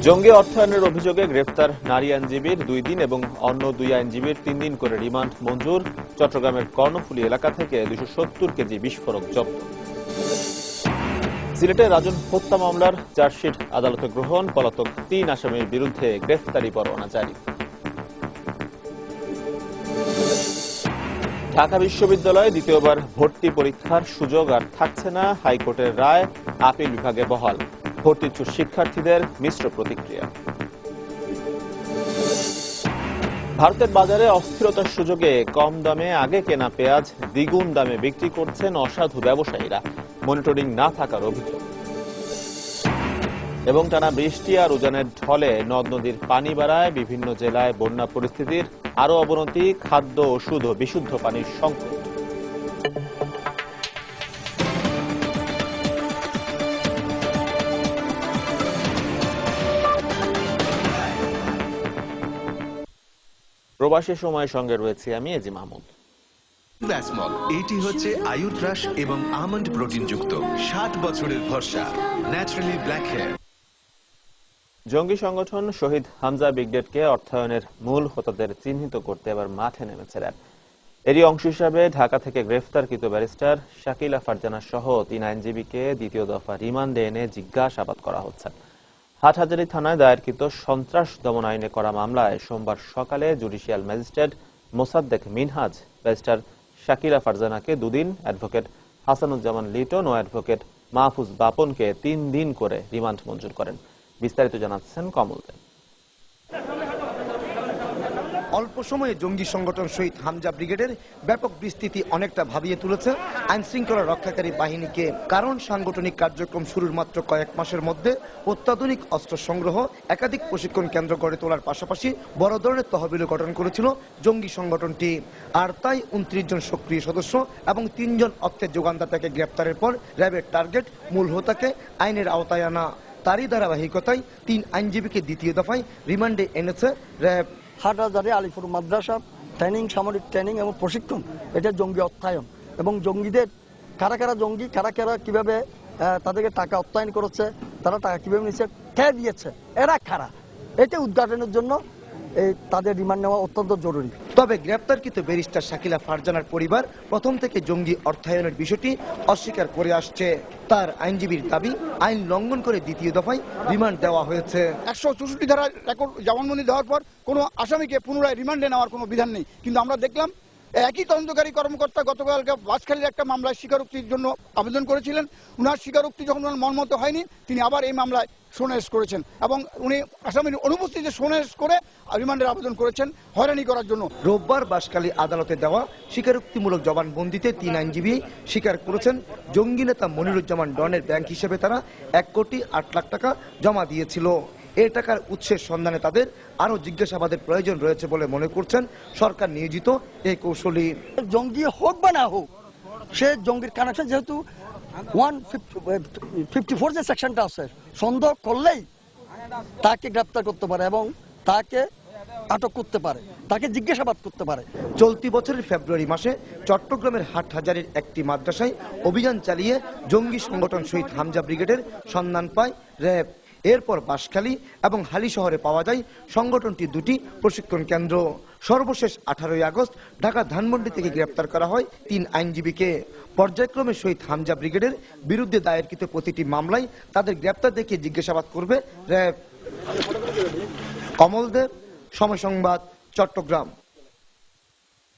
জঙ্গি অর্থায়নের অভিযোগে গ্রেফতার নারী আইনজীবীর 2 দিন এবং অন্য 2 আইনজীবীর 3 দিন করে রিমান্ড মঞ্জুর। চট্টগ্রামের কর্ণফুলী এলাকা থেকে 270 কেজি বিস্ফোরক জব্দ। সিলেটে রাজন হত্যা মামলার চার্জশিট আদালতে গ্রহণ, পলাতক 3 আসামির বিরুদ্ধে গ্রেফতারি পরোয়ানা জারি। ঢাকা বিশ্ববিদ্যালয়ে দ্বিতীয়বার ভর্তি পরীক্ষার সুযোগ আর থাকছে না, হাইকোর্টের রায় আপিল বিভাগে বহাল। ভর্তিচ্ছুট শিক্ষার্থীদের মিশ্র প্রতিক্রিয়া। ভারতের বাজারে অস্থিরতার সুযোগে কম দামে আগে কেনা পেঁয়াজ দ্বিগুণ দামে বিক্রি করছেন অসাধু ব্যবসায়ীরা, মনিটরিং না থাকার অভিযোগ। এবং টানা বৃষ্টি আর উজানের ঢলে নদ নদীর পানি বাড়ায়, বিভিন্ন জেলায় বন্যা পরিস্থিতির আরও অবনতি, খাদ্য, ওষুধ ও বিশুদ্ধ পানির সংকট। প্রবাসী সময়ের সঙ্গে রয়েছে আমি এজি মাহমুদ। ভ্যাসমল এটি হচ্ছে আয়ুর্রাস এবং আমন্ড প্রোটিন যুক্ত 60 বছরের ভরসা ন্যাচারালি ব্ল্যাক হেয়ার। জঙ্গি সংগঠন শহীদ হামজা ব্রিগেডকে অর্থায়নের মূল হোতাদের চিহ্নিত করতে এবার মাঠে নেমেছে র্যাব। এরই অংশ হিসাবে ঢাকা থেকে গ্রেফতারকৃত ব্যারিস্টার শাকিলা ফারজানা সহ 3 আইনজীবীকে দ্বিতীয় দফা রিমান্ডে এনে জিজ্ঞাসাবাদ করা হচ্ছে। হাটহাজারী থানায় দায়েরকৃত সন্ত্রাস দমন আইনে করা মামলায় সোমবার সকালে judicial magistrate Mosaddek Minhaj barrister Shakila ফারজানাকে 2 দিন, অ্যাডভোকেট হাসানুজ্জামান লিটন ও অ্যাডভোকেট মাহফুজ বাপনকে 3 দিন করে রিমান্ড মঞ্জুর করেন। বিস্তারিত জানাচ্ছেন কমল দেব। অল্প সময়ে জঙ্গি সংগঠন শহীদ হামজা ব্রিগেডের ব্যাপক বিস্তৃতি অনেকটা ভাবিয়ে তুলেছে আইন শৃঙ্খলা রক্ষাকারী বাহিনীকে। কারণ সাংগঠনিক কার্যক্রম শুরুর মাত্র কয়েক মাসের মধ্যে অত্যাধুনিক অস্ত্র সংগ্রহ, একাধিক প্রশিক্ষণ কেন্দ্র গড়ে তোলার পাশাপাশি বড় ধরনের তহবিল গঠন করেছিল জঙ্গি সংগঠনটি। আর তাই 29 জন সক্রিয় সদস্য এবং 3 জন অর্থের যোগানদাতাকে গ্রেপ্তারের পর র্যাবের টার্গেট মূল হোতাকে আইনের আওতায় আনা। তারই ধারাবাহিকতায় 3 আইনজীবীকে দ্বিতীয় দফায় রিমান্ডে এনেছে র্যাব। হাটহাজারী আলিপুর মাদ্রাসা ট্রেনিং, সামরিক ট্রেনিং এবং প্রশিক্ষণ, এটা জঙ্গি অর্থায়ন এবং জঙ্গিদের কারা কারা জঙ্গি, কারা কারা কিভাবে তাদেরকে টাকা অর্থায়ন করেছে, তারা টাকা কিভাবে নিচ্ছে, কে দিয়েছে, এরা কারা, এটা উদ্ঘাটনের জন্য তাদের রিমান্ড নেওয়া অত্যন্ত জরুরি। তবে গ্রেপ্তারকৃত ব্যারিস্টার শাকিলা ফারজানার পরিবার প্রথম থেকে জঙ্গি অর্থায়নের বিষয়টি অস্বীকার করে আসছে। তার আইনজীবীর দাবি, আইন লঙ্ঘন করে দ্বিতীয় দফায় রিমান্ড দেওয়া হয়েছে। 164 ধারার রেকর্ড জবানবন্দি দেওয়ার পর কোনো আসামিকে পুনরায় রিমান্ডে নেওয়ার কোনো বিধান নেই, কিন্তু আমরা দেখলাম একই তদন্তকারী কর্মকর্তা গতকালকে বাঁশখালীর একটা মামলায় স্বীকারোক্তির জন্য আবেদন করেছিলেন। উনার স্বীকারোক্তি যখন মর্মত হয়নি, তিনি আবার এই মামলায় সোনেস করেছেন এবং উনি আসামির অনুপস্থিতিতে সোনেস করে রিমান্ডের আবেদন করেছেন হয়রানি করার জন্য। রোববার বাঁশখালী আদালতে দেওয়া স্বীকারোক্তিমূলক জবানবন্দিতে 3 আইনজীবী স্বীকার করেছেন জঙ্গি নেতা মনিরুজ্জামান ডনের ব্যাংক হিসেবে তারা 1,08,00,000 টাকা জমা দিয়েছিল। এই টাকার উৎসের সন্ধানে তাদের আরো জিজ্ঞাসাবাদের প্রয়োজন রয়েছে বলে মনে করছেন সরকার নিয়োজিত এই কৌশলী। জঙ্গি হোক বা না হোক, সে জঙ্গির কানেকশন যেহেতু 154 যে সেকশনটা আছে, সন্দেহ করলেই তাকে গ্রেপ্তার করতে পারে এবং তাকে আটক করতে পারে, তাকে জিজ্ঞাসাবাদ করতে পারে। চলতি বছরের ফেব্রুয়ারি মাসে চট্টগ্রামের হাটহাজারীর একটি মাদ্রাসায় অভিযান চালিয়ে জঙ্গি সংগঠন শহীদ হামজা ব্রিগেডের সন্ধান পায় র্যাব। এরপর বাঁশখালী এবং হালি শহরে পাওয়া যায় সংগঠনটির 2টি প্রশিক্ষণ কেন্দ্র। সর্বশেষ 18 আগস্ট ঢাকা ধানমন্ডি থেকে গ্রেপ্তার করা হয় 3 আইনজীবীকে। পর্যায়ক্রমে শহীদ হামজা ব্রিগেডের বিরুদ্ধে দায়েরকৃত প্রতিটি মামলায় তাদের গ্রেপ্তার দেখিয়ে জিজ্ঞাসাবাদ করবে র্যাব। কমল দেব, সময় সংবাদ, চট্টগ্রাম।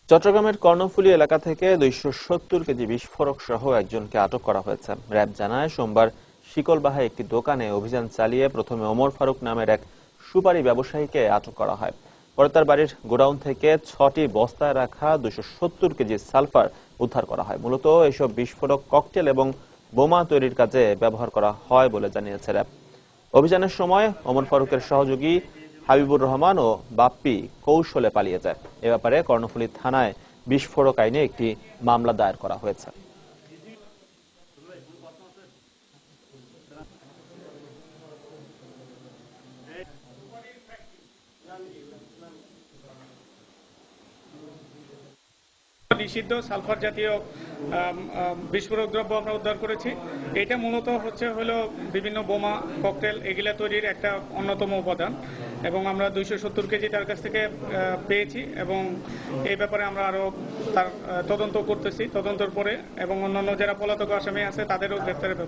চট্টগ্রামের কর্ণফুলী এলাকা থেকে 270 কেজি বিস্ফোরক সহ একজনকে আটক করা হয়েছে। র্যাব জানায়, সোমবার শিকলবাহায় একটি দোকানে অভিযান চালিয়ে প্রথমে ওমর ফারুক নামের এক সুপারি ব্যবসায়ীকে আটক করা হয়। পরে তার বাড়ির গোডাউন থেকে 6টি বস্তায় রাখা 270 কেজি সালফার উদ্ধার করা হয়। মূলত এসব বিস্ফোরক ককটেল এবং বোমা তৈরির কাজে ব্যবহার করা হয় বলে জানিয়েছে র্যাব। অভিযানের সময় ওমর ফারুকের সহযোগী হাবিবুর রহমান ও বাপ্পি কৌশলে পালিয়ে যায়। এ ব্যাপারে কর্ণফুলী থানায় বিস্ফোরক আইনে একটি মামলা দায়ের করা হয়েছে। নিষিদ্ধ সালফার জাতীয় বিস্ফোরক দ্রব্য আমরা উদ্ধার করেছি। এটা মূলত হলো বিভিন্ন বোমা, ককটেল এগুলা তৈরির একটা অন্যতম উপাদান এবং আমরা 270 কেজি তার কাছ থেকে পেয়েছি এবং এই ব্যাপারে আমরা আরো তার তদন্ত করতেছি। তদন্তের পরে এবং অন্যান্য যারা পলাতক আসামি আছে তাদেরও গ্রেফতারের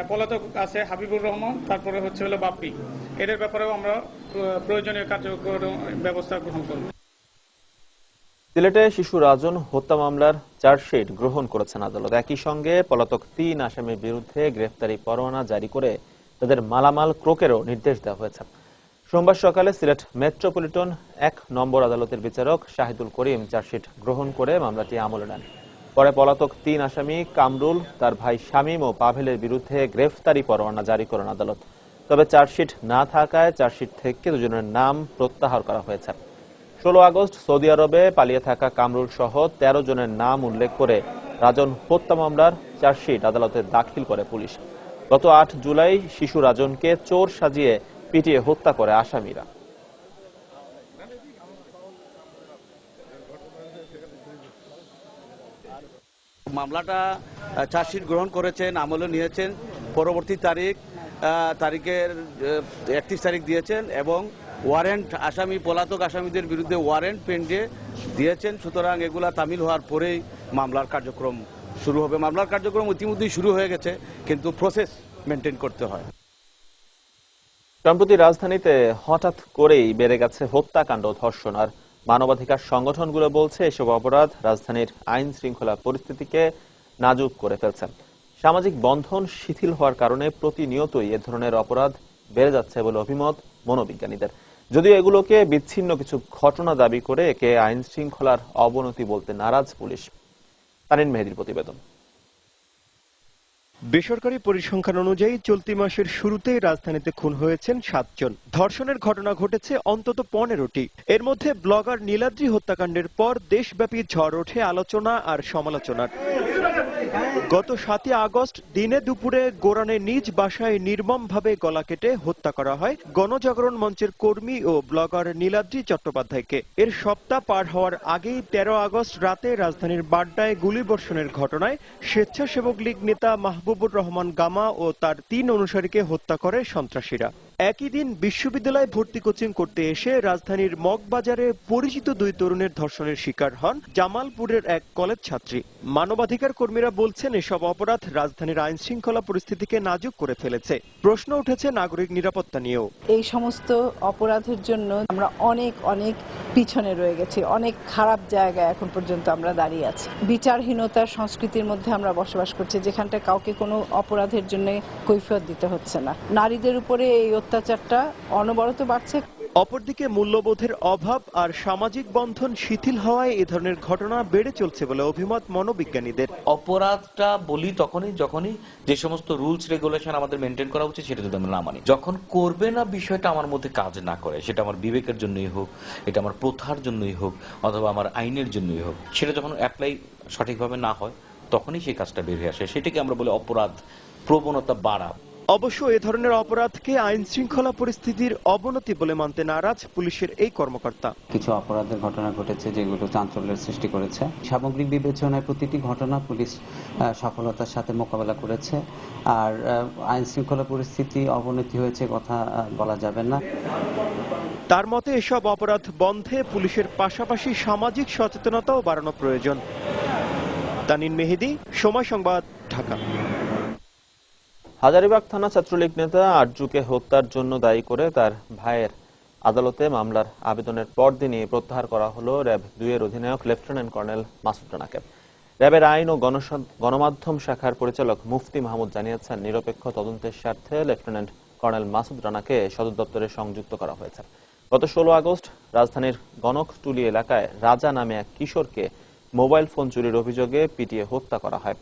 পলাতক আছে হাবিবুর রহমান, তারপরে হলো বাপ্পি, এদের ব্যাপারেও আমরা প্রয়োজনীয় কার্যকর ব্যবস্থা গ্রহণ করব। সিলেটে শিশু রাজন হত্যা মামলার চার্জশিট গ্রহণ করেছেন আদালত। একই সঙ্গে পলাতক 3 আসামির বিরুদ্ধে গ্রেফতারি পরোয়ানা জারি করে তাদের মালামাল ক্রোকেরও নির্দেশ দেওয়া হয়েছে। সোমবার সকালে সিলেট মেট্রোপলিটন 1 নম্বর আদালতের বিচারক শাহিদুল করিম চার্জশিট গ্রহণ করে মামলাটি আমলে নেন। পরে পলাতক 3 আসামি কামরুল, তার ভাই শামীম ও পাভেলের বিরুদ্ধে গ্রেফতারি পরোয়ানা জারি করেন আদালত। তবে চার্জশিট না থাকায় চার্জশিট থেকে দুজনের নাম প্রত্যাহার করা হয়েছে। 16 আগস্ট সৌদি আরবে পালিয়ে থাকা কামরুল সহ 13 জনের নাম উল্লেখ করে রাজন হত্যা মামলার চার্জশিট আদালতে দাখিল করে পুলিশ। গত 8 জুলাই শিশু রাজনকে চোর সাজিয়ে পিটিয়ে হত্যা করে আসামিরা। মামলাটা চার্জশিট গ্রহণ করেছেন, আমলে নিয়েছেন, পরবর্তী তারিখের 31 তারিখ দিয়েছেন এবং ওয়ারেন্ট পলাতক আসামিদের বিরুদ্ধে ওয়ারেন্ট পেন্ডে দিয়েছেন। সুতরাং এগুলা তামিল হওয়ার পরেই মামলার কার্যক্রম শুরু হবে। মামলার কার্যক্রম ইতিমধ্যেই শুরু হয়ে গেছে, কিন্তু প্রসেস মেনটেন করতে হয়। সম্প্রতি রাজধানীতে হঠাৎ করেই বেড়ে গেছে হত্যাকাণ্ড, ধর্ষণ। আর মানবাধিকার সংগঠনগুলো বলছে এসব অপরাধ রাজধানীর আইন শৃঙ্খলা পরিস্থিতিকে নাজুক করে ফেলছে। সামাজিক বন্ধন শিথিল হওয়ার কারণে প্রতিনিয়তই এ ধরনের অপরাধ বেড়ে যাচ্ছে বলে অভিমত মনোবিজ্ঞানীদের। যদিও এগুলোকে বিচ্ছিন্ন কিছু ঘটনা দাবি করে একে আইন শৃঙ্খলার অবনতি বলতে নারাজ পুলিশ। তানিন মেহেদীর প্রতিবেদন। বেসরকারি পরিসংখ্যান অনুযায়ী চলতি মাসের শুরুতেই রাজধানীতে খুন হয়েছেন 7 জন। ধর্ষণের ঘটনা ঘটেছে অন্তত 15টি। এর মধ্যে ব্লগার নীলাদ্রি হত্যাকাণ্ডের পর দেশব্যাপী ঝড় ওঠে আলোচনা আর সমালোচনার। গত 7 আগস্ট দিনে দুপুরে গোরানে নিজ বাসায় নির্মমভাবে গলা কেটে হত্যা করা হয় গণজাগরণ মঞ্চের কর্মী ও ব্লগার নীলাদ্রি চট্টোপাধ্যায়কে। এর সপ্তাহ পার হওয়ার আগেই 13 আগস্ট রাতে রাজধানীর বাড্ডায় গুলিবর্ষণের ঘটনায় স্বেচ্ছাসেবক লীগ নেতা মাহবুবুর রহমান গামা ও তার 3 অনুসারীকে হত্যা করে সন্ত্রাসীরা। একই দিন বিশ্ববিদ্যালয়ে ভর্তি কোচিং করতে এসে রাজধানীর মগবাজারে পরিচিত 2 তরুণের ধর্ষণের শিকার হন জামালপুরের এক কলেজ ছাত্রী। মানবাধিকার কর্মীরা বলছেন এসব অপরাধ রাজধানীর আইন শৃঙ্খলা পরিস্থিতিকে নাজুক করে ফেলেছে। প্রশ্ন উঠেছে নাগরিক নিরাপত্তা নিয়েও। এই সমস্ত অপরাধের জন্য আমরা অনেক পিছনে রয়ে গেছি, অনেক খারাপ জায়গায় এখন পর্যন্ত আমরা দাঁড়িয়ে আছি। বিচারহীনতার সংস্কৃতির মধ্যে আমরা বসবাস করছি, যেখানটা কাউকে কোনো অপরাধের জন্য কৈফিয়ত দিতে হচ্ছে না। নারীদের উপরে এই অত্যাচারটা অনবরত বাড়ছে। অপরদিকে মূল্যবোধের অভাব আর সামাজিক বন্ধন শিথিল হওয়ায় এ ধরনের ঘটনা বেড়ে চলছে বলে অভিমত মনোবিজ্ঞানীদের। অপরাধটা বলি যখনই যে সমস্ত রুলস রেগুলেশন আমাদের মেনটেন করা উচিত সেটা যদি আমরা না মানি, যখন করবে না বিষয়টা আমার মধ্যে কাজ না করে, সেটা আমার বিবেকের জন্যই হোক, এটা আমার প্রথার জন্যই হোক, অথবা আমার আইনের জন্যই হোক, সেটা যখন অ্যাপ্লাই সঠিকভাবে না হয় তখনই সেই কাজটা বের হয়ে আসে। সেটাকে আমরা বলি অপরাধ প্রবণতা বাড়া। অবশ্য এ ধরনের অপরাধকে আইন শৃঙ্খলা পরিস্থিতির অবনতি বলে মানতে নারাজ পুলিশের এই কর্মকর্তা। কিছু অপরাধের ঘটনা ঘটেছে যেগুলো চাঞ্চল্যের সৃষ্টি করেছে। সামগ্রিক বিবেচনায় প্রতিটি ঘটনা পুলিশ সফলতার সাথে মোকাবেলা করেছে। আর আইন শৃঙ্খলা পরিস্থিতি অবনতি হয়েছে কথা বলা যাবে না। তার মতে এসব অপরাধ বন্ধে পুলিশের পাশাপাশি সামাজিক সচেতনতাও বাড়ানো প্রয়োজন। তানিন মেহেদী, সময় সংবাদ, ঢাকা। হাজারীবাগ থানা ছাত্রলীগ নেতা আরজুকে হত্যার জন্য দায়ী করে তার ভাইয়ের আদালতে মামলার আবেদনের পরদিনই প্রত্যাহার করা হলো র্যাব 2 এর অধিনায়ক লেফটেন্যান্ট কর্নেল মাসুদ রানাকে। র্যাবের আইন ও গণমাধ্যম শাখার পরিচালক মুফতি মাহমুদ জানিয়েছেন, নিরপেক্ষ তদন্তের স্বার্থে লেফটেন্যান্ট কর্নেল মাসুদ রানাকে সদর দপ্তরে সংযুক্ত করা হয়েছে। গত 16 আগস্ট রাজধানীর গণকটুলি এলাকায় রাজা নামে এক কিশোরকে মোবাইল ফোন চুরির অভিযোগে পিটিয়ে হত্যা করা হয়।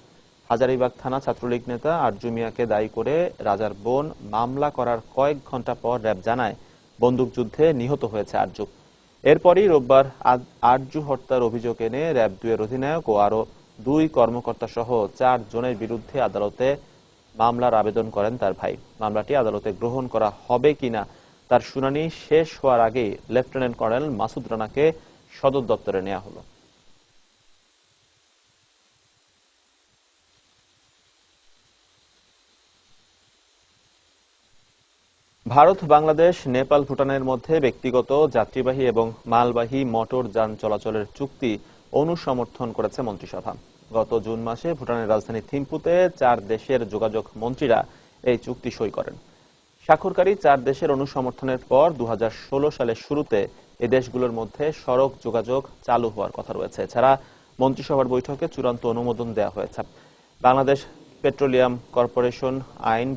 হাজারীবাগ থানা ছাত্রলীগ নেতা আরজু মিয়াকে দায়ী করে রাজার বোন মামলা করার কয়েক ঘন্টা পর র্যাব জানায় বন্দুকযুদ্ধে নিহত হয়েছে আরজু। এরপরই রোববার আরজু হত্যার অভিযোগ এনে র্যাব 2 এর অধিনায়ক ও আরো 2 কর্মকর্তা সহ 4 জনের বিরুদ্ধে আদালতে মামলার আবেদন করেন তার ভাই। মামলাটি আদালতে গ্রহণ করা হবে কিনা তার শুনানি শেষ হওয়ার আগেই লেফটেন্যান্ট কর্নেল মাসুদ রানাকে সদর দপ্তরে নেওয়া হলো। ভারত, বাংলাদেশ, নেপাল, ভুটানের মধ্যে ব্যক্তিগত, যাত্রীবাহী এবং মালবাহী মোটর যান চলাচলের চুক্তি অনুসমর্থন করেছে মন্ত্রিসভা। গত জুন মাসে ভুটানের রাজধানী থিম্পুতে 4 দেশের যোগাযোগ মন্ত্রীরা এই চুক্তি সই করেন। স্বাক্ষরকারী 4 দেশের অনুসমর্থনের পর 2016 সালের শুরুতে এই দেশগুলোর মধ্যে সড়ক যোগাযোগ চালু হওয়ার কথা রয়েছে। এছাড়া মন্ত্রিসভার বৈঠকে চূড়ান্ত অনুমোদন দেওয়া হয়েছে। বাংলাদেশ পেট্রোলিয়াম কর্পোরেশন আইন